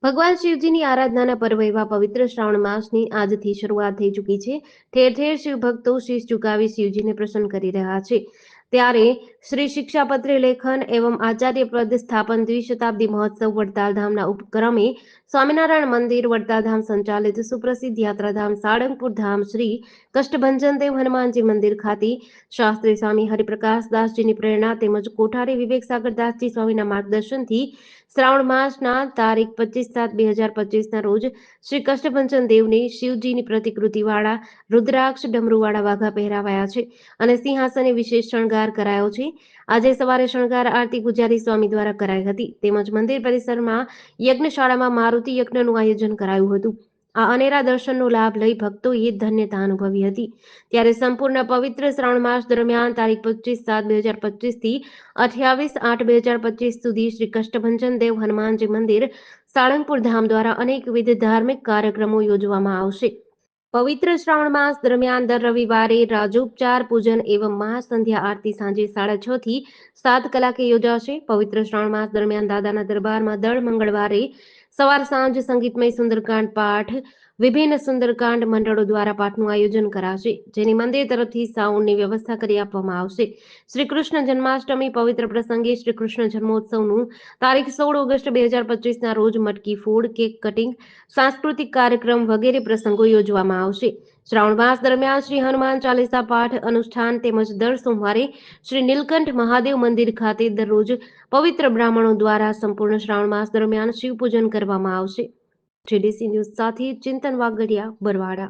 ભગવાન શિવજીની આરાધનાના પર્વ એવા પવિત્ર શ્રાવણ માસની આજથી શરૂઆત થઈ ચૂકી છે। ઠેર ઠેર શિવ ભક્તો શીશ ઝુકાવી શિવજીને પ્રસન્ન કરી રહ્યા છે। ત્યારે શ્રી શિક્ષાપત્રી લેખન એવં આચાર્ય પદ સ્થાપન દ્વિશતાબ્દી મહોત્સવ વડતાલ ધામના ઉપક્રમે સ્વામિનારાયણ મંદિર વડતાલ ધામ સંચાલિત સુપ્રસિદ્ધ યાત્રાધામ સાળંગપુર ધામ શ્રી કષ્ટભંજન દેવ હનુમાનજી મંદિર ખાતે શાસ્ત્રી સ્વામી હરિપ્રકાશ દાસજીની પ્રેરણા તેમજ કોઠારી વિવેક સાગર દાસજી સ્વામીના માર્ગદર્શનથી શ્રાવણ માસના તારીખ 25/7/2025ના રોજ શ્રી કષ્ટભંજન દેવને શિવજીની પ્રતિકૃતિવાળા રુદ્રાક્ષ ડમરૂવાળા વાઘા પહેરાવાયા છે અને સિંહાસને વિશેષ શણગાર કરાયો છે। આજે સવારે શણગાર આરતી પૂજારી સ્વામી દ્વારા કરાઈ હતી તેમજ મંદિર પરિસરમાં યજ્ઞશાળામાં મારુતિ યજ્ઞનું આયોજન કરાયું હતું। આ અનેરા દર્શનનો લાભ લઈ ભક્તોએ ધન્યતા અનુભવી હતી। ત્યારે સંપૂર્ણ પવિત્ર શ્રાવણ માસ દરમિયાન તારીખ 25/7/2025 થી 28/8/2025 સુધી શ્રી કષ્ટભંજન દેવ હનુમાનજી મંદિર સાળંગપુર ધામ દ્વારા અનેકવિધ ધાર્મિક કાર્યક્રમો યોજવામાં આવશે। પવિત્ર શ્રાવણ માસ દરમિયાન દર રવિવારે રાજોપચાર પૂજન એવં મહાસંધ્યા આરતી સાંજે 6:30 થી 7 કલાકે યોજાશે। પવિત્ર શ્રાવણ માસ દરમિયાન દાદાના દરબારમાં દર મંગળવારે સવાર સાંજ સંગીતમય સુંદરકાંડ પાઠ વિભિન્ન સુંદરકાંડ મંડળો દ્વારા પાઠનું આયોજન કરાશે, જેની મંદિર તરફથી સાઉન્ડની વ્યવસ્થા કરી આપવામાં આવશે। શ્રી કૃષ્ણ જન્માષ્ટમી પવિત્ર પ્રસંગે શ્રી કૃષ્ણ જન્મોત્સવનું તારીખ 16 ઓગસ્ટ 2025ના રોજ મટકી ફોડ, કેક કટિંગ, સાંસ્કૃતિક કાર્યક્રમ વગેરે પ્રસંગો યોજવામાં આવશે। શ્રાવણ માસ દરમિયાન શ્રી હનુમાન ચાલીસા પાઠ અનુષ્ઠાન તેમજ દર સોમવારે શ્રી નીલકંઠ મહાદેવ મંદિર ખાતે દરરોજ પવિત્ર બ્રાહ્મણો દ્વારા સંપૂર્ણ શ્રાવણ માસ દરમિયાન શિવપૂજન કરવામાં આવશે। જેડીસી ન્યૂઝ સાથે ચિંતન વાગડિયા, બરવાડા।